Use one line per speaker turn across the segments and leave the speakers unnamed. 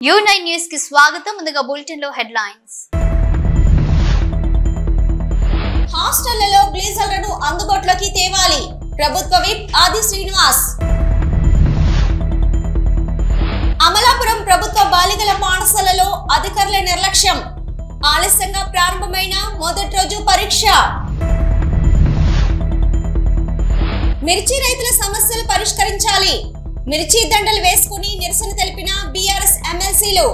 U9 news కి స్వాగతం. ముందుగా బులెటిన్ లో హెడ్లైన్స్.
హాస్టళ్లలో గ్లీజర్లను అందుబాటులోకి తేవాలి. ప్రభుత్వ విప్ ఆది శ్రీనివాస్. అమలాపురం ప్రభుత్వ బాలికల పాఠశాలలో అధికారుల నిర్లక్ష్యం. ఆలస్యంగా ప్రారంభమైన మొదటి రోజు పరీక్ష. మిర్చి రైతుల సమస్యలు పరిష్కరించాలి. మిర్చి దండలు వేసుకుని నిరసన తెలిపిన బీఆర్ఎస్ ఎమ్మెల్సీలు.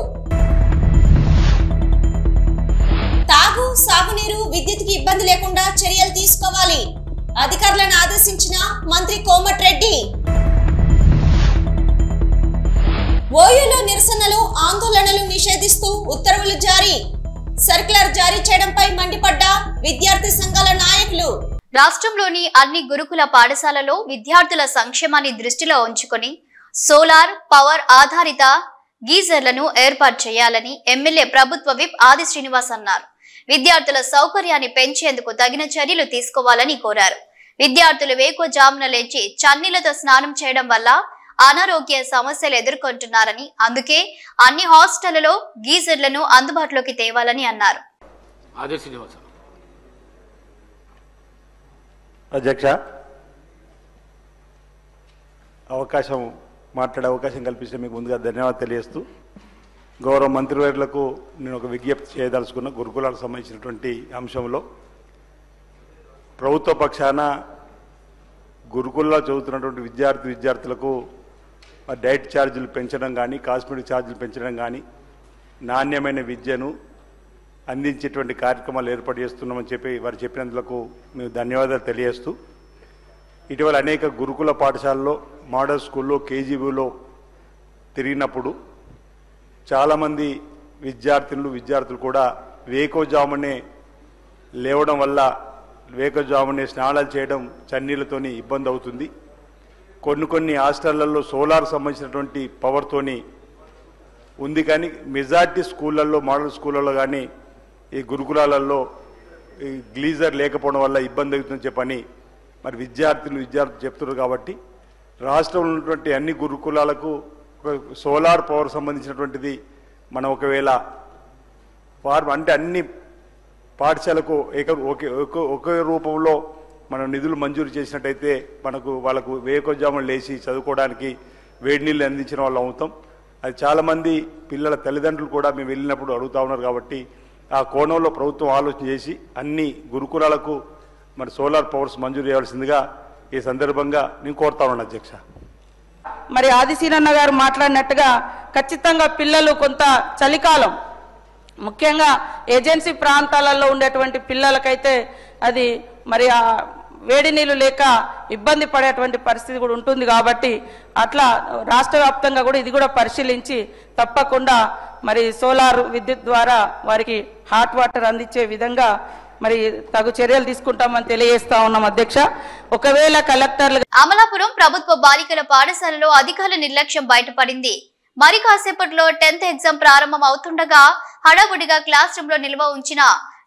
తాగు సాగునీరు విద్యుత్కి ఇబ్బంది లేకుండా చర్యలు తీసుకోవాలి. అధికారులను ఆదేశించిన మంత్రి కోమటిరెడ్డి. ఓయూలో నిరసనలు ఆందోళనలు నిషేధిస్తూ ఉత్తర్వులు జారీ. సర్క్యులర్ జారీ చేయడంపై మండిపడ్డ విద్యార్థి సంఘాల నాయకులు.
రాష్ట్రంలోని అన్ని గురుకుల పాఠశాలలో విద్యార్థుల సంక్షేమాన్ని దృష్టిలో ఉంచుకొని సోలార్ పవర్ ఆధారిత గీజర్లను ఏర్పాటు చేయాలని ఎమ్మెల్యే ప్రభుత్వ విప్ ఆది శ్రీనివాస్ అన్నారు. విద్యార్థుల సౌకర్యాన్ని పెంచేందుకు తగిన చర్యలు తీసుకోవాలని కోరారు. విద్యార్థులు వేకువజామున లేచి చన్నీళ్లతో స్నానం చేయడం వల్ల అనారోగ్య సమస్యలు ఎదుర్కొంటున్నారని, అందుకే అన్ని హాస్టళ్లలో గీజర్లను అందుబాటులోకి తేవాలని అన్నారు.
అధ్యక్ష, మాట్లాడే అవకాశం కల్పించిన మీకు ముందుగా ధన్యవాదాలు తెలియజేస్తూ, గౌరవ మంత్రివర్యులకు నేను ఒక విజ్ఞప్తి చేయదలుచుకున్న గురుకులాలకు సంబంధించినటువంటి అంశంలో ప్రభుత్వ పక్షాన గురుకుల్లో చదువుతున్నటువంటి విద్యార్థులకు డైట్ ఛార్జీలు పెంచడం కానీ, కాస్మెటిక్ ఛార్జీలు పెంచడం కానీ, నాణ్యమైన విద్యను అందించేటువంటి కార్యక్రమాలు ఏర్పాటు చేస్తున్నామని చెప్పి వారు చెప్పినందుకు మేము ధన్యవాదాలు తెలియజేస్తూ, ఇటీవల అనేక గురుకుల పాఠశాలలో, మోడల్ స్కూల్లో, కేజీబీలో తిరిగినప్పుడు చాలామంది విద్యార్థులు కూడా వేకోజామునే లేవడం వల్ల వేకోజామునే స్నానాలు చేయడం చన్నీళ్లతోని ఇబ్బంది అవుతుంది. కొన్ని హాస్టళ్లలో సోలార్ సంబంధించినటువంటి పవర్తోని ఉంది, కానీ మెజార్టీ స్కూళ్ళల్లో, మోడల్ స్కూళ్ళలో కానీ ఈ గురుకులాలలో ఈ గ్లీజర్ లేకపోవడం వల్ల ఇబ్బంది అవుతుందని చెప్పని మరి విద్యార్థులు చెప్తున్నారు. కాబట్టి రాష్ట్రంలో ఉన్నటువంటి అన్ని గురుకులాలకు సోలార్ పవర్ సంబంధించినటువంటిది మనం ఒకవేళ అంటే అన్ని పాఠశాలకు ఒకే రూపంలో మనం నిధులు మంజూరు చేసినట్టయితే వాళ్ళకు వేకోజామున లేచి చదువుకోవడానికి వేడి నీళ్ళు అందించిన వాళ్ళు అవుతాం. అది చాలామంది పిల్లల తల్లిదండ్రులు కూడా మేము వెళ్ళినప్పుడు అడుగుతూ ఉన్నారు. కాబట్టి ఆ కోణంలో ప్రభుత్వం ఆలోచన చేసి అన్ని గురుకులాలకు మరి సోలార్ పవర్స్ మంజూరు చేయాల్సిందిగా ఈ సందర్భంగా నేను కోరుతా ఉన్నాను అధ్యక్ష.
మరి ఆదిశీనన్న గారు మాట్లాడినట్టుగా ఖచ్చితంగా పిల్లలు కొంత చలికాలం, ముఖ్యంగా ఏజెన్సీ ప్రాంతాలలో ఉండేటువంటి పిల్లలకైతే అది మరి ఆ వేడి నీళ్ళు లేక ఇబ్బంది పడేటువంటి పరిస్థితి కూడా ఉంటుంది. కాబట్టి అట్లా రాష్ట్ర వ్యాప్తంగా కూడా ఇది కూడా పరిశీలించి తప్పకుండా మరి సోలార్ విద్యుత్ ద్వారా వారికి హాట్ వాటర్ అందించే విధంగా మరి తగు చర్యలు తీసుకుంటామని తెలియజేస్తా ఉన్నాం అధ్యక్ష. ఒకవేళ కలెక్టర్లు.
అమలాపురం ప్రభుత్వ బాలికల పాఠశాలలో అధికారుల నిర్లక్ష్యం బయటపడింది. మరి కాసేపట్లో 10th ఎగ్జామ్ ప్రారంభం అవుతుండగా హడావుడిగా క్లాస్ రూమ్ లో నిల్వ ఉంచిన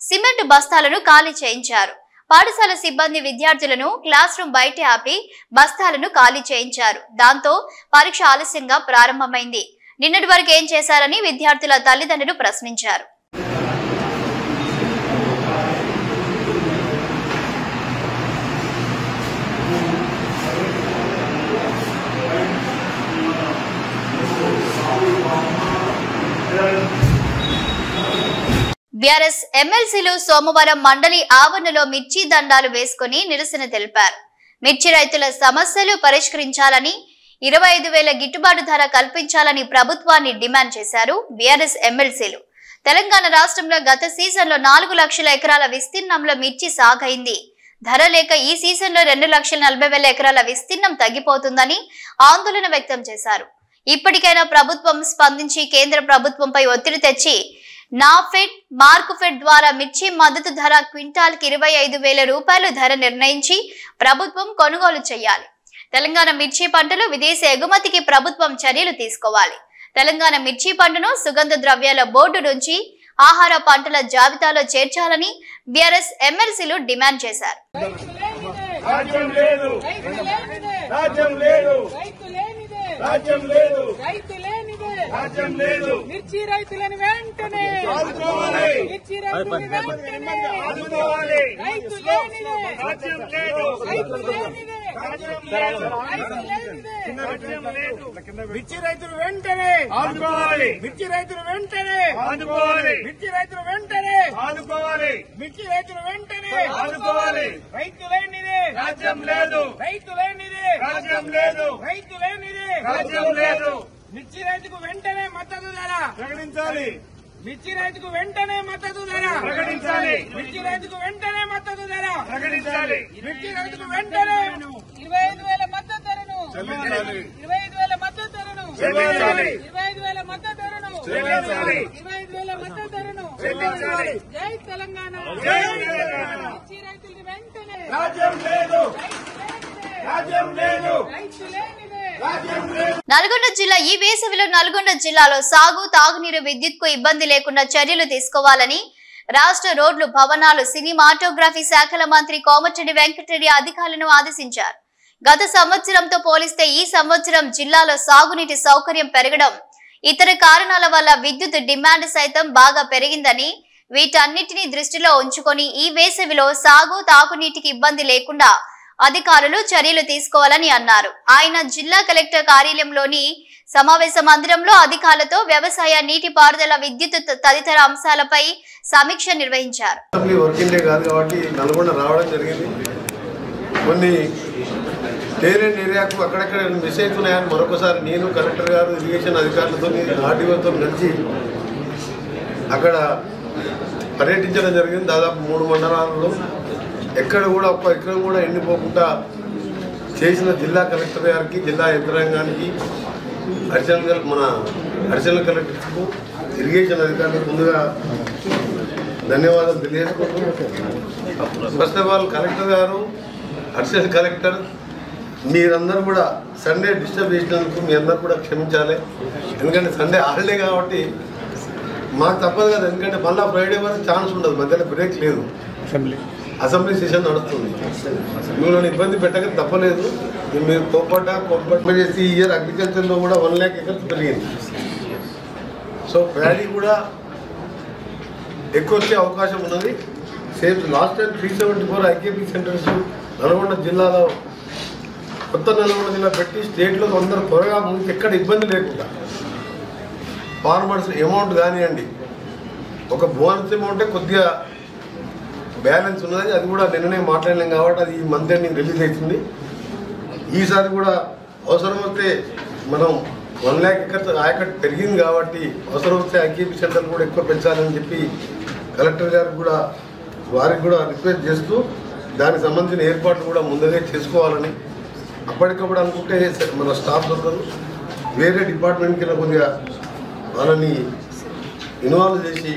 సిమెంట్ బస్తాలను ఖాళీ చేయించారు. పాఠశాల సిబ్బంది విద్యార్థులను క్లాస్ రూమ్ బయట ఆపి బస్తాలను ఖాళీ చేయించారు. దాంతో పరీక్ష ఆలస్యంగా ప్రారంభమైంది. నిన్నటి వరకు ఏం చేశారని విద్యార్థుల తల్లిదండ్రులు ప్రశ్నించారు. బీఆర్ఎస్ ఎమ్మెల్సీలు సోమవారం మండలి ఆవరణలో మిర్చి దండాలు వేసుకుని నిరసన తెలిపారు. మిర్చి రైతుల సమస్యలు పరిష్కరించాలని, 25,000 గిట్టుబాటు ధర కల్పించాలని ప్రభుత్వాన్ని డిమాండ్ చేశారు బీఆర్ఎస్ ఎమ్మెల్సీలు. తెలంగాణ రాష్ట్రంలో గత సీజన్లో 4 లక్షల ఎకరాల విస్తీర్ణంలో మిర్చి సాగైంది. ధర లేక ఈ సీజన్లో 2,40,000 ఎకరాల విస్తీర్ణం తగ్గిపోతుందని ఆందోళన వ్యక్తం చేశారు. ఇప్పటికైనా ప్రభుత్వం స్పందించి కేంద్ర ప్రభుత్వంపై ఒత్తిడి తెచ్చి నాఫెడ్, మార్కుఫెడ్ ద్వారా మిర్చి మద్దతు ధర క్వింటాల్కి 25,000 రూపాయలు ధర నిర్ణయించి ప్రభుత్వం కొనుగోలు చేయాలి. తెలంగాణ మిర్చి పంటలు విదేశీ ఎగుమతికి ప్రభుత్వం చర్యలు తీసుకోవాలి. తెలంగాణ మిర్చి పంటను సుగంధ ద్రవ్యాల బోర్డు నుంచి ఆహార పంటల జాబితాలో చేర్చాలని బీఆర్ఎస్ ఎమ్మెల్సీలు డిమాండ్ చేశారు.
రాజ్యం లేదు మిర్చి రైతులను వెంటనే మిర్చి రైతులను వెంటనే రైతు లేనిదే మిర్చి రైతులు వెంటనే ఆదుకోవాలి మిర్చి రైతులు వెంటనే ఆదుకోవాలి మిర్చి రైతులు వెంటనే ఆదుకోవాలి మిర్చి రైతులు వెంటనే ఆదుకోవాలి రైతు లేనిదే రాజ్యం లేదు రైతు లేనిదే రాజ్యం లేదు రైతు లేనిదే రాజ్యం లేదు మిర్చి రైతుకు వెంటనే మద్దతు ధర ప్రకటించాలి మిర్చి రైతుకు వెంటనే మద్దతు ధర ప్రకటించాలి మిర్చి రైతుకు వెంటనే మద్దతు ధర ప్రకటించాలి మిర్చి రైతుకు వెంటనే 25,000 మద్దతు ధరను 25,000 మద్దతు ధరను 25,000 మద్దతు ధరను 25,000 మద్దతు ధరను జై తెలంగాణ జై తెలంగాణ మిర్చి రైతులకు వెంటనే రాజ్యం లేదు రాజ్యం లేదు రైతు లేనిదే రాజ్యం లేదు
నల్గొండ జిల్లా ఈ వేసవిలో నల్గొండ జిల్లాలో సాగు తాగునీరు విద్యుత్కు ఇబ్బంది లేకుండా చర్యలు తీసుకోవాలని రాష్ట్ర రోడ్లు భవనాలు సినిమాటోగ్రఫీ శాఖల మంత్రి కోమటిరెడ్డి వెంకటరెడ్డి అధికారులను ఆదేశించారు. గత సంవత్సరంతో పోలిస్తే ఈ సంవత్సరం జిల్లాలో సాగునీటి సౌకర్యం పెరగడం, ఇతర కారణాల వల్ల విద్యుత్ డిమాండ్ సైతం బాగా పెరిగిందని, వీటన్నిటిని దృష్టిలో ఉంచుకొని ఈ వేసవిలో సాగు తాగునీటికి ఇబ్బంది లేకుండా అధికారులు చర్యలు తీసుకోవాలని అన్నారు. ఆయన జిల్లా కలెక్టర్ కార్యాలయంలోని సమావేశ మందిరంలో అధికారులతో వ్యవసాయ, నీటిపారుదల, విద్యుత్ తదితర అంశాలపై సమీక్ష నిర్వహించారు.
నల్గొండ రావడం జరిగింది. కొన్ని టేరెంట్ ఏరియాకు అక్కడక్కడ మిస్ అవుతున్నాయని మరొకసారి నేను కలెక్టర్ గారు, ఇరిగేషన్ అధికారులతో, ఆర్డీఓతో కలిసి అక్కడ పర్యటించడం జరిగింది. దాదాపు 3 మండలాలలో ఎక్కడ కూడా ఒక్క ఎకరం కూడా ఎండిపోకుండా చేసిన జిల్లా కలెక్టర్ గారికి, జిల్లా యంత్రాంగానికి, అడిషనల్ కలెక్టర్కు, ఇరిగేషన్ అధికారులకు ముందుగా ధన్యవాదాలు తెలియజేసుకుంటూ, ఫస్ట్ ఆఫ్ ఆల్ కలెక్టర్ గారు, అడిషనల్ కలెక్టర్ మీరందరూ కూడా సండే డిస్టర్బ్ చేసినందుకు మీ అందరూ కూడా క్షమించాలి. ఎందుకంటే సండే హాలిడే కాబట్టి మాకు తప్పదు కదా. ఎందుకంటే మళ్ళీ ఫ్రైడే వరకు ఛాన్స్ ఉండదు, మధ్యలో బ్రేక్ లేదు, అసెంబ్లీ సెషన్ నడుస్తుంది. మిమ్మల్ని ఇబ్బంది పెట్టక తప్పలేదు. మీరు కోపట్ట చేసి ఈ ఇయర్ అగ్రికల్చర్లో కూడా 1 lakh ఎకర్స్ పెరిగింది. సో ప్యాడీ కూడా ఎక్కువ వచ్చే అవకాశం ఉన్నది. Same last time 374 IKP centres Nalgonda జిల్లాలో, కొత్త నల్గొండ జిల్లా పెట్టి స్టేట్లో అందరూ త్వరగా ముందుకు ఎక్కడ ఇబ్బంది లేకుండా ఫార్మర్స్ అమౌంట్ కానివ్వండి, ఒక బోనస్ అమౌంటే కొద్దిగా బ్యాలెన్స్ ఉన్నది. అది కూడా నిన్ననే మాట్లాడలేం కాబట్టి అది ఈ మంత్ ఎండింగ్ రిలీజ్ అవుతుంది. ఈసారి కూడా అవసరం వస్తే మనం 1 lakh ఎకర్స్ ఆయకట్టు పెరిగింది కాబట్టి అవసరం వస్తే ఐకేపీ సెంటర్ కూడా ఎక్కువ పెంచాలని చెప్పి కలెక్టర్ గారికి కూడా, వారికి కూడా రిక్వెస్ట్ చేస్తూ దానికి సంబంధించిన ఏర్పాట్లు కూడా ముందుగా చేసుకోవాలని, అప్పటికప్పుడు అనుకుంటే మన స్టాఫ్ దొరకదు, వేరే డిపార్ట్మెంట్ కింద కొద్దిగా వాళ్ళని ఇన్వాల్వ్ చేసి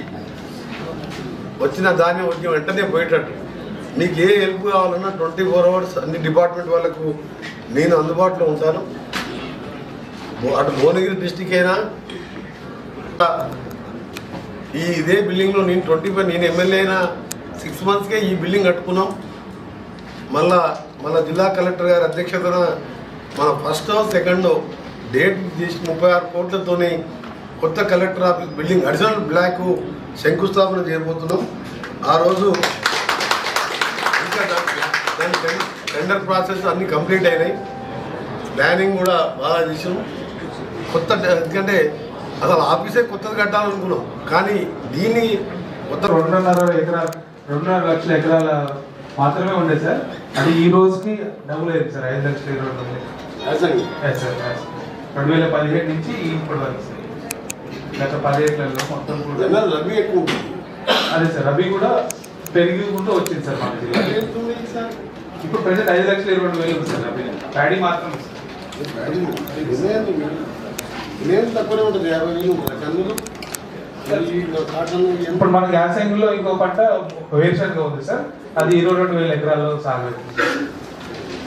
వచ్చిన ధాన్యం వచ్చి వెంటనే పోయేటట్టు, మీకు ఏ హెల్ప్ కావాలన్నా 24 hours అన్ని డిపార్ట్మెంట్ వాళ్ళకు నేను అందుబాటులో ఉంటాను. అటు భువనగిరి డిస్టిక్ అయినా ఇదే బిల్డింగ్లో నేను 25 నేను ఎమ్మెల్యే అయినా 6 monthsకే ఈ బిల్డింగ్ కట్టుకున్నాం. మళ్ళా జిల్లా కలెక్టర్ గారి అధ్యక్షతన మన ఫస్ట్ సెకండ్ డేట్ చేసి 36 కోట్లతోని కొత్త collector office building additional block శంకుస్థాపన చేయబోతున్నాం. ఆ రోజు ఇంకా దాని టెండర్ ప్రాసెస్ అన్నీ కంప్లీట్ అయినాయి. ప్లానింగ్ కూడా బాగా చేసాం. కొత్త ఎందుకంటే అసలు ఆఫీసే కొత్తది కట్టాలనుకున్నాం, కానీ దీన్ని కొత్త
2.5 లక్షల ఎకరాల మాత్రమే ఉండే సార్. అది ఈ రోజుకి డబుల్ అయింది సార్, 5,20,000 సార్. 2017 నుంచి ఇప్పటి వరకు సార్, గత 10 ఏళ్లలో మొత్తం కూడా
రబీ ఎక్కువ
అదే సార్, రబీ కూడా పెరుగుకుంటూ వచ్చింది సార్ మన జిల్లా. ఇప్పుడు ప్రజెంట్ 5,20,000 ఉంది సార్ రబీ, ప్యాడీ మాత్రం
తక్కువనే ఉంటుంది. 50,000 కందులు.
ఇప్పుడు మన యాసంగిలో ఇంకో పంట వేరుశనగ ఉంది సార్, అది 22,000 ఎకరాల్లో సాగు.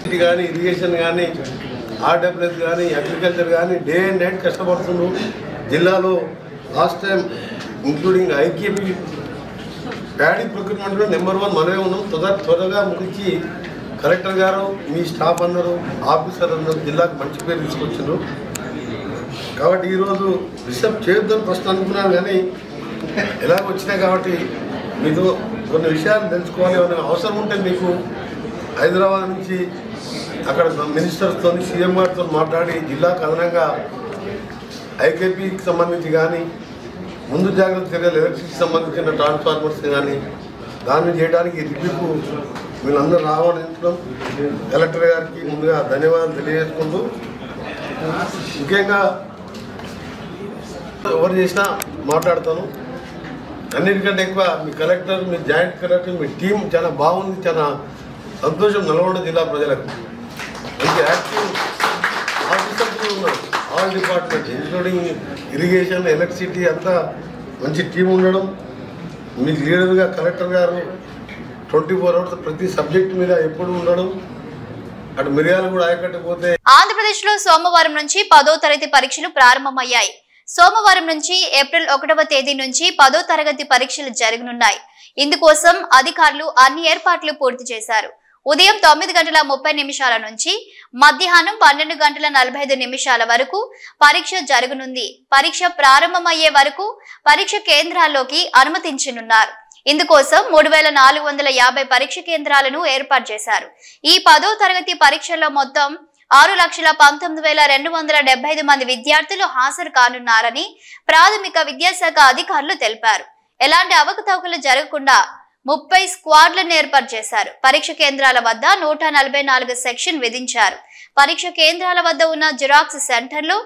ఇది కానీ ఇరిగేషన్ కానీ, ఆర్డబ్ల్యూఎస్ కానీ, అగ్రికల్చర్ కానీ డే అండ్ నైట్ కష్టపడుతున్నాం. జిల్లాలో last time including IKP paddy ప్రొక్యూర్మెంట్లో నెంబర్ 1 మనమే ఉన్నాం. త్వరగా ముగించి కలెక్టర్ గారు, మీ స్టాఫ్ అందరూ, ఆఫీసర్ అందరూ జిల్లాకు మంచి పేరు తీసుకొచ్చారు. కాబట్టి ఈరోజు డిస్టర్బ్ చేయొద్దని ఫస్ట్ అనుకున్నాను, కానీ ఎలాగ వచ్చినాయి కాబట్టి మీతో కొన్ని విషయాలు తెలుసుకోవాలి అనే అవసరం ఉంటే మీకు హైదరాబాద్ నుంచి అక్కడ మినిస్టర్స్తో సీఎం గారితో మాట్లాడి జిల్లాకు అదనంగా ఐకేపీకి సంబంధించి కానీ ముందు జాగ్రత్త చర్యలు ఎలక్ట్రిసిటీకి సంబంధించిన ట్రాన్స్ఫార్మర్స్ కానీ దాన్ని చేయడానికి రివ్యూకు వీళ్ళందరూ రావాలంటున్నాం. కలెక్టర్ గారికి ముందుగా ధన్యవాదాలు తెలియజేసుకుంటూ, ముఖ్యంగా ఎవరు చేసినా మాట్లాడతాను. అన్నిటికంటే ఎక్కువ మీ కలెక్టర్, మీ జాయింట్ కలెక్టర్, మీ టీం చాలా బాగుంది. చాలా సంతోషం నల్గొండ జిల్లా ప్రజలకు. మంచి యాక్టివ్ ఆఫీసర్స్ ఉన్నారు, all department including irrigation, electricity అంతా మంచి టీం ఉండడం. మీకు లీడర్గా కలెక్టర్ గారు 24 hours ప్రతి సబ్జెక్ట్ మీద ఎప్పుడు ఉండడం. అటు మిరియాలు కూడా ఆయకట్టకపోతే.
ఆంధ్రప్రదేశ్ లో సోమవారం నుంచి 10వ తరగతి పరీక్షలు ప్రారంభమయ్యాయి. సోమవారం నుంచి ఏప్రిల్ 1వ తేదీ నుంచి 10వ తరగతి పరీక్షలు జరగనున్నాయి. ఇందుకోసం అధికారులు అన్ని ఏర్పాట్లు పూర్తి చేశారు. ఉదయం 9:30 నుంచి మధ్యాహ్నం 12:45 వరకు పరీక్ష జరగనుంది. పరీక్ష ప్రారంభమయ్యే వరకు పరీక్ష కేంద్రాల్లోకి అనుమతించనున్నారు. ఇందుకోసం 3450 పరీక్ష కేంద్రాలను ఏర్పాటు చేశారు. ఈ 10వ తరగతి పరీక్షల్లో మొత్తం 6,19,275 మంది విద్యార్థులు హాజరు కానున్నారని ప్రాథమిక విద్యాశాఖ అధికారులు తెలిపారు. ఎలాంటి అవకతవకలు జరగకుండా 30 స్క్వాడ్లను ఏర్పాటు చేశారు. పరీక్ష కేంద్రాల వద్ద 144 సెక్షన్ విధించారు. పరీక్ష కేంద్రాల వద్ద ఉన్న జిరాక్స్ సెంటర్లు,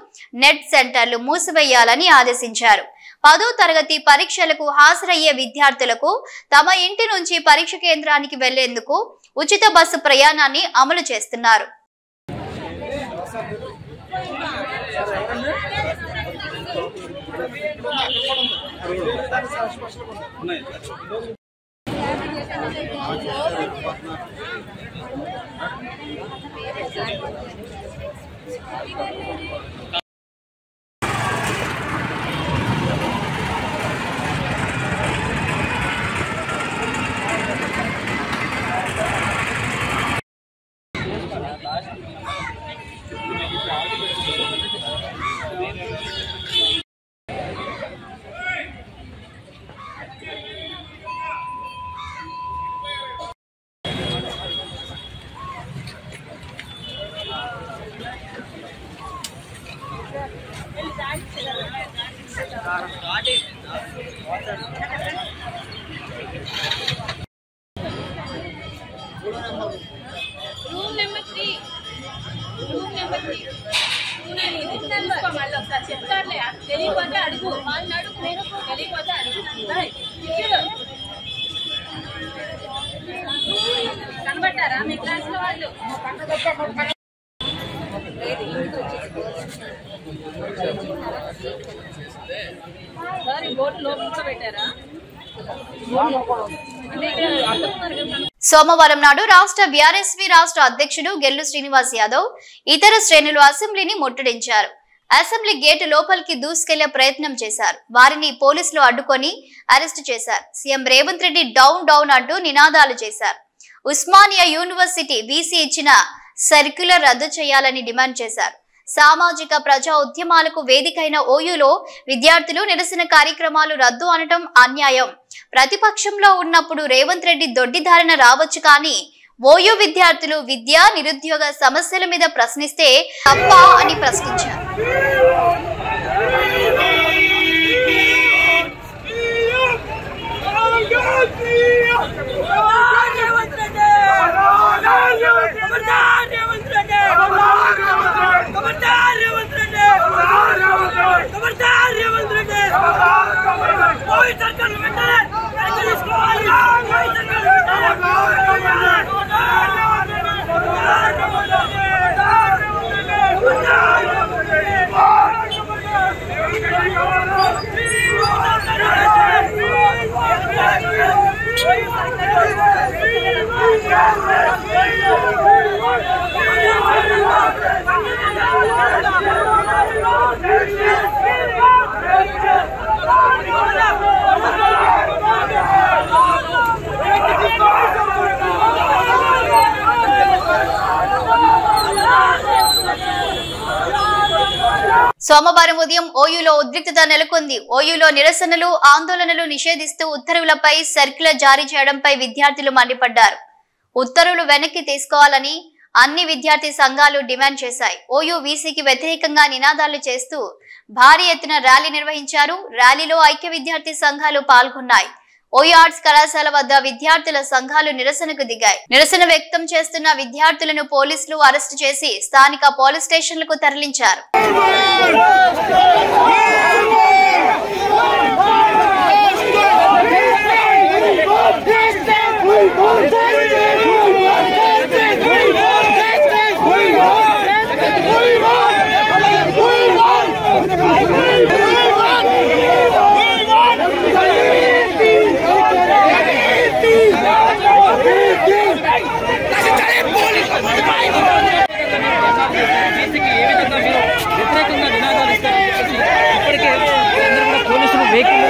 నెట్ సెంటర్లు మూసివేయాలని ఆదేశించారు. 10వ తరగతి పరీక్షలకు హాజరయ్యే విద్యార్థులకు తమ ఇంటి నుంచి పరీక్ష కేంద్రానికి వెళ్లేందుకు ఉచిత బస్సు ప్రయాణాన్ని అమలు చేస్తున్నారు.
కనబడ్డారా మీ క్లాస్ లో వాళ్ళు?
సోమవారం నాడు రాష్ట్ర బీఆర్ఎస్వి రాష్ట్ర అధ్యక్షుడు గెల్లు శ్రీనివాస్ యాదవ్ ఇతర శ్రేణులు అసెంబ్లీని ముట్టడించారు. అసెంబ్లీ గేటు లోపలికి దూసుకెళ్లే ప్రయత్నం చేశారు. వారిని పోలీసులు అడ్డుకొని అరెస్టు చేశారు. CM Revanth Reddy down down అంటూ నినాదాలు చేశారు. ఉస్మానియా యూనివర్సిటీ వీసీ ఇచ్చిన సర్క్యులర్ రద్దు చేయాలని డిమాండ్ చేశారు. సామాజిక ప్రజా ఉద్యమాలకు వేదికైన ఓయూలో విద్యార్థులు నిరసన కార్యక్రమాలు రద్దు అనటం అన్యాయం. ప్రతిపక్షంలో ఉన్నప్పుడు రేవంత్ రెడ్డి దొడ్డిదారిన రావచ్చు, కానీ ఓయూ విద్యార్థులు విద్యా నిరుద్యోగ సమస్యల మీద ప్రశ్నిస్తే తప్ప అని ప్రశ్నించారు. సోమవారం ఉదయం ఓయూలో ఉద్రిక్తత నెలకొంది. ఓయూలో నిరసనలు, ఆందోళనలు నిషేధిస్తూ ఉత్తర్వులపై సర్క్యులర్ జారీ చేయడంపై విద్యార్థులు మండిపడ్డారు. ఉత్తర్వులు వెనక్కి తీసుకోవాలని అన్ని విద్యార్థి సంఘాలు డిమాండ్ చేశాయి. ఓయూ వీసీకి వ్యతిరేకంగా నినాదాలు చేస్తూ భారీ ఎత్తున ర్యాలీ నిర్వహించారు. ర్యాలీలో ఐక్య విద్యార్థి సంఘాలు పాల్గొన్నాయి. ఓయూ ఆర్ట్స్ కళాశాల వద్ద విద్యార్థుల సంఘాలు నిరసనకు దిగాయి. నిరసన వ్యక్తం చేస్తున్న విద్యార్థులను పోలీసులు అరెస్టు చేసి స్థానిక పోలీస్ స్టేషన్లకు తరలించారు.
వ్యతిరేకంగా నినాదాలు ఇస్తారు. ఇప్పటికే అందరూ కూడా పోలీసులు వెహికల్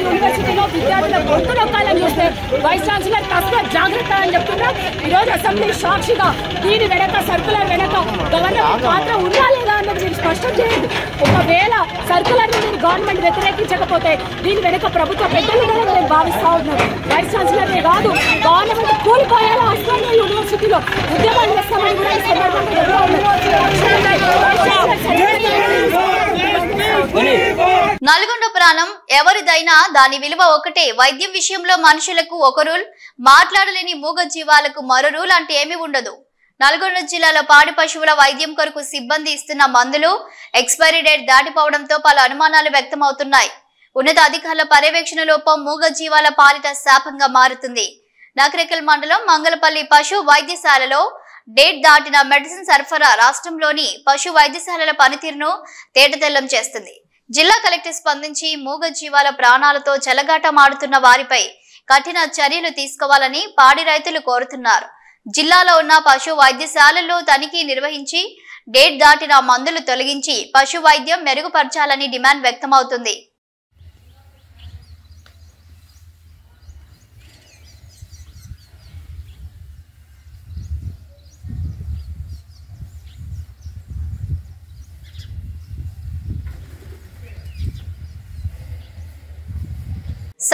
యూనివర్సిటీలో విద్యార్థుల గొంతు నొక్కాలని చూస్తే వైస్ ఛాన్సలర్ కాస్త జాగ్రత్త అని చెప్తున్నా. ఈరోజు అసెంబ్లీ సాక్షిగా దీని వెనక సర్కులర్ వెనక గవర్నమెంట్ పాత్ర ఉందా లేదా అన్నది మీరు స్పష్టం చేయండి. ఒకవేళ సర్కులర్ ని గవర్నమెంట్ వ్యతిరేకించకపోతే దీని వెనక ప్రభుత్వ పెద్దలుగా నేను భావిస్తా ఉన్నాను. వైస్ ఛాన్సలర్నే కాదు, గవర్నమెంట్ కూలిపోయేలా అస్సాంలో యూనివర్సిటీలో ఉద్యమాలు చేస్తామని కూడా ఈ సందర్భంగా
నల్గొండ ప్రాణం ఎవరిదైనా దాని విలువ ఒకటే. వైద్యం విషయంలో మనుషులకు ఒక రూల్, మాట్లాడలేని మూగ జీవాలకు మరో రూల్ అంటే ఏమీ ఉండదు. నల్గొండ జిల్లాలో పాడి పశువుల వైద్యం కొరకు సిబ్బంది ఇస్తున్న మందులు ఎక్స్పైరీ డేట్ దాటిపోవడంతో పలు అనుమానాలు వ్యక్తమవుతున్నాయి. ఉన్నత అధికారుల పర్యవేక్షణ లోపం మూగ జీవాల పాలిట శాపంగా మారుతుంది. నకరేకల్ మండలం మంగళపల్లి పశు వైద్యశాలలో డేట్ దాటిన మెడిసిన్ సరఫరా రాష్ట్రంలోని పశు వైద్యశాలల పనితీరును తేటతెల్లం చేస్తుంది. జిల్లా కలెక్టర్ స్పందించి మూగ జీవాల ప్రాణాలతో చెలగాటమాడుతున్న వారిపై కఠిన చర్యలు తీసుకోవాలని పాడి రైతులు కోరుతున్నారు. జిల్లాలో ఉన్న పశు వైద్యశాలల్లో తనిఖీ నిర్వహించి డేట్ దాటిన మందులు తొలగించి పశు వైద్యం మెరుగుపరచాలని డిమాండ్ వ్యక్తమవుతుంది.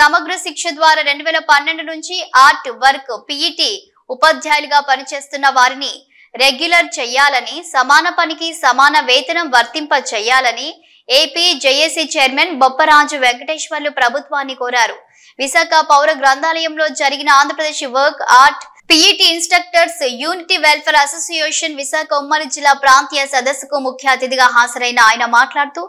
సమగ్ర శిక్ష ద్వారా 2012 నుంచి ఆర్ట్ వర్క్ పీఈటీ ఉపాధ్యాయులుగా పనిచేస్తున్న వారిని రెగ్యులర్ చేయాలని, సమాన పనికి సమాన వేతనం వర్తింప చేయాలని AP JAC chairman Bopparaju Venkateswarlu ప్రభుత్వాన్ని కోరారు. విశాఖ పౌర గ్రంథాలయంలో జరిగిన Andhra Pradesh work art PET instructors unity welfare association Visakha ఉమ్మడి జిల్లా ప్రాంతీయ సదస్సుకు ముఖ్య అతిథిగా హాజరైన ఆయన మాట్లాడుతూ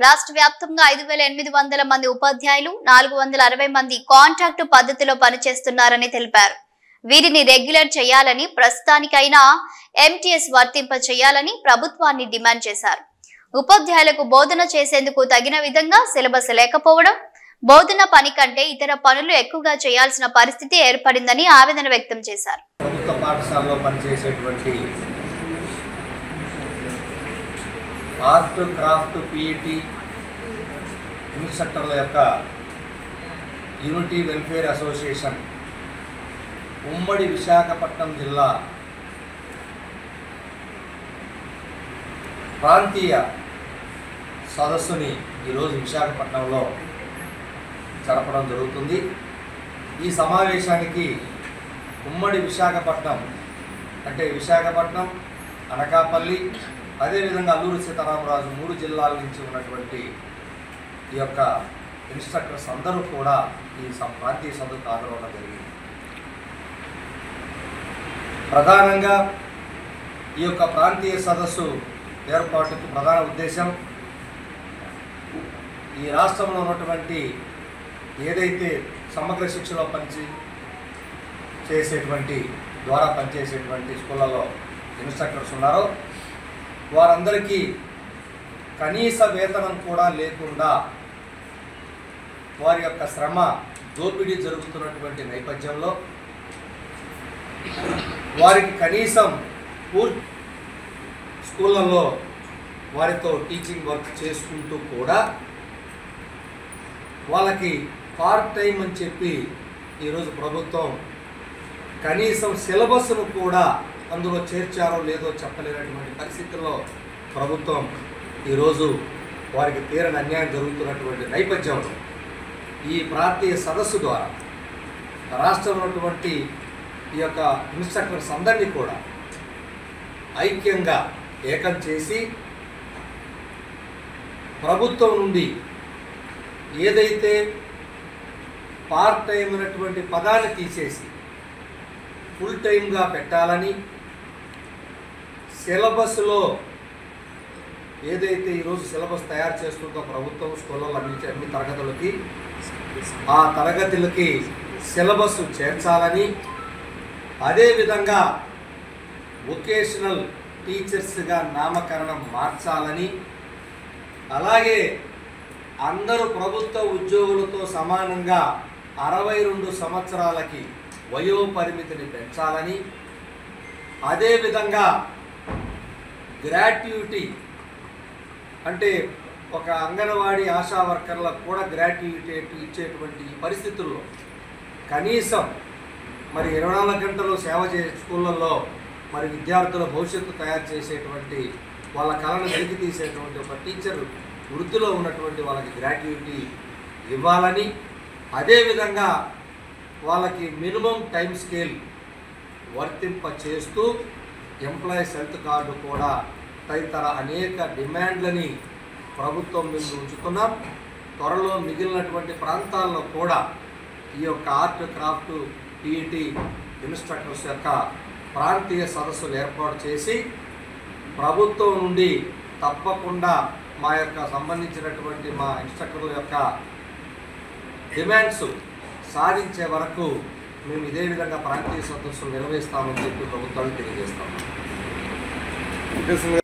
రాష్ట్ర వ్యాప్తంగా 5,800 మంది ఉపాధ్యాయులు, 460 మంది కాంట్రాక్టు పద్ధతిలో పనిచేస్తున్నారని తెలిపారు. వీరిని రెగ్యులర్ చేయాలని, ప్రస్తుతానికైనా ఎంటీఎస్ వర్తింప చేయాలని ప్రభుత్వాన్ని డిమాండ్ చేశారు. ఉపాధ్యాయులకు బోధన చేసేందుకు తగిన విధంగా సిలబస్ లేకపోవడం, బోధన పని కంటే ఇతర పనులు ఎక్కువగా చేయాల్సిన పరిస్థితి ఏర్పడిందని ఆవేదన వ్యక్తం చేశారు.
ప్రభుత్వ పాఠశాలలో పనిచేసేటువంటి ఆర్ట్, క్రాఫ్ట్, పీఈటీ ఇన్స్ట్రక్టర్ల యొక్క యూనిటీ వెల్ఫేర్ అసోసియేషన్ ఉమ్మడి విశాఖపట్నం జిల్లా ప్రాంతీయ సదస్సుని ఈరోజు విశాఖపట్నంలో జరపడం జరుగుతుంది. ఈ సమావేశానికి ఉమ్మడి విశాఖపట్నం అంటే విశాఖపట్నం, అనకాపల్లి, అదేవిధంగా అల్లూరు సీతారామరాజు 3 జిల్లాల నుంచి ఉన్నటువంటి ఈ యొక్క ఇన్స్ట్రక్టర్స్ అందరూ కూడా ఈ ప్రాంతీయ సదస్సుకు హాజరవడం జరిగింది. ప్రధానంగా ఈ యొక్క ప్రాంతీయ సదస్సు ఏర్పాటుకు ప్రధాన ఉద్దేశం ఈ రాష్ట్రంలో ఉన్నటువంటి ఏదైతే సమగ్ర శిక్షలో పనిచేసేటువంటి స్కూళ్ళలో ఇన్స్ట్రక్టర్స్ ఉన్నారో వారందరికీ కనీస వేతనం కూడా లేకుండా వారి యొక్క శ్రమ దోపిడీ జరుగుతున్నటువంటి నేపథ్యంలో వారికి కనీసం పూర్తి స్కూళ్ళల్లో వారితో టీచింగ్ వర్క్ చేసుకుంటూ కూడా వాళ్ళకి పార్ట్ టైం అని చెప్పి ఈరోజు ప్రభుత్వం కనీసం సిలబస్ను కూడా అందులో చేర్చారో లేదో చెప్పలేనటువంటి పరిస్థితుల్లో ప్రభుత్వం ఈరోజు వారికి తీరని అన్యాయం జరుగుతున్నటువంటి నేపథ్యంలో ఈ ప్రాంతీయ సదస్సు ద్వారా రాష్ట్రంలో ఉన్నటువంటి ఈ యొక్క ఇన్స్ట్రక్టర్స్ అందరినీ కూడా ఐక్యంగా ఏకం చేసి ప్రభుత్వం నుండి ఏదైతే పార్ట్ టైం అనేటువంటి పదాన్ని తీసేసి ఫుల్ టైంగా పెట్టాలని సిలబస్లో ఏదైతే ఈరోజు సిలబస్ తయారు చేస్తుందో ప్రభుత్వం స్కూళ్ళలో అన్ని తరగతులకి ఆ తరగతులకి సిలబస్ చేర్చాలని అదేవిధంగా వొకేషనల్ టీచర్స్గా నామకరణం మార్చాలని అలాగే అందరూ ప్రభుత్వ ఉద్యోగులతో సమానంగా 62 సంవత్సరాలకి వయోపరిమితిని పెంచాలని అదేవిధంగా గ్రాట్యుటీ అంటే ఒక అంగన్వాడీ ఆశా వర్కర్లకు కూడా గ్రాట్యుటీ ఇచ్చేటువంటి ఈ పరిస్థితుల్లో కనీసం మరి 24 గంటలు సేవ చేసే స్కూళ్ళల్లో మరి విద్యార్థుల భవిష్యత్తు తయారు చేసేటువంటి వాళ్ళ కళను వెలికి తీసేటువంటి ఒక టీచర్ వృత్తిలో ఉన్నటువంటి వాళ్ళకి గ్రాట్యుటీ ఇవ్వాలని అదేవిధంగా వాళ్ళకి మినిమం టైం స్కేల్ వర్తింప చేస్తూ ఎంప్లాయీస్ హెల్త్ కార్డు కూడా తదితర అనేక డిమాండ్లని ప్రభుత్వం ముందు ఉంచుతున్నాం. త్వరలో మిగిలినటువంటి ప్రాంతాల్లో కూడా ఈ యొక్క ఆర్ట్ క్రాఫ్ట్ టీఈటీ ఇన్స్ట్రక్టర్స్ యొక్క ప్రాంతీయ సదస్సులు ఏర్పాటు చేసి ప్రభుత్వం నుండి తప్పకుండా మా యొక్క సంబంధించినటువంటి మా ఇన్స్ట్రక్టర్ల యొక్క డిమాండ్స్ సాధించే వరకు మేము ఇదే విధంగా ప్రాంతీయ సదస్సులు నిర్వహిస్తామని చెప్పి ప్రభుత్వానికి తెలియజేస్తాము.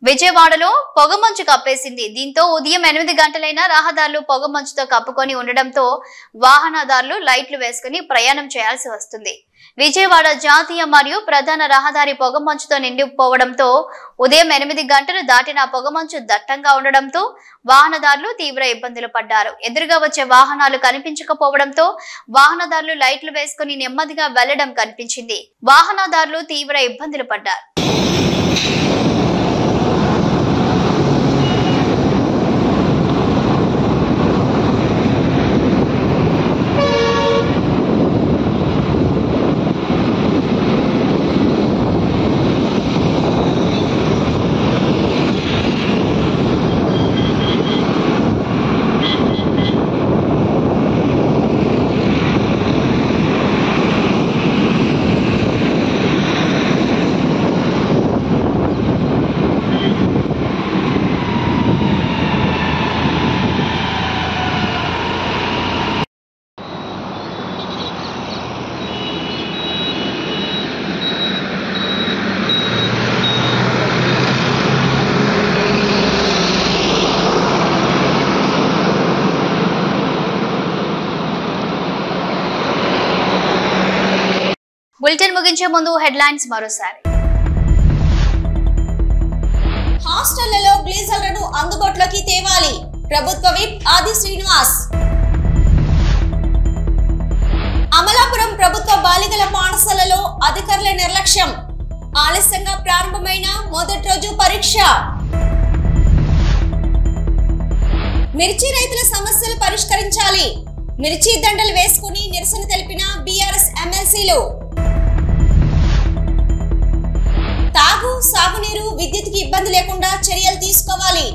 విజయవాడలో పొగమంచు కప్పేసింది. దీంతో ఉదయం 8 గంటలైనా రహదారులు పొగమంచుతో కప్పుకొని ఉండడంతో వాహనదారులు లైట్లు వేసుకుని ప్రయాణం చేయాల్సి వస్తుంది. విజయవాడ జాతీయ మరియు ప్రధాన రహదారి పొగమంచుతో నిండిపోవడంతో ఉదయం 8 గంటలు దాటిన పొగమంచు దట్టంగా ఉండడంతో వాహనదారులు తీవ్ర ఇబ్బందులు పడ్డారు. ఎదురుగా వచ్చే వాహనాలు కనిపించకపోవడంతో వాహనదారులు లైట్లు వేసుకుని నెమ్మదిగా వెళ్లడం కనిపించింది. వాహనదారులు తీవ్ర ఇబ్బందులు పడ్డారు. బులెటిన్ ముగించే ముందు హెడ్లైన్స్ మరోసారి.
హాస్టళ్లలో గ్లీజర్లను అందుబాటులోకి తేవాలి. ప్రభుత్వ విప్ ఆది శ్రీనివాస్. అమలాపురం ప్రభుత్వ బాలికల పాఠశాలలో అధికారుల నిర్లక్ష్యం. ఆలస్యంగా ప్రారంభమైన మొదటి రోజు పరీక్ష. మిర్చి రైతుల సమస్యలు పరిష్కరించాలి. మిర్చి దండలు వేసుకుని నిరసన తెలిపిన బీఆర్ఎస్ ఎమ్మెల్సీలు. తాగు, సాగునీరు, విద్యుత్కి ఇబ్బంది లేకుండా చర్యలు తీసుకోవాలి.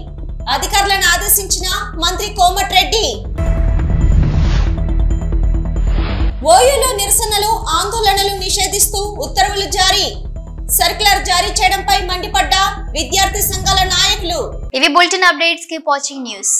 అధికారులను ఆదేశించిన మంత్రి కోమటిరెడ్డి. ఓయూలో నిరసనలు, ఆందోళనలు నిషేధిస్తూ ఉత్తర్వులు జారీ. సర్క్యులర్ జారీ చేయడంపై మండిపడ్డ విద్యార్థి సంఘాల నాయకులు.
ఇవి bulletin updates. Keep watching news.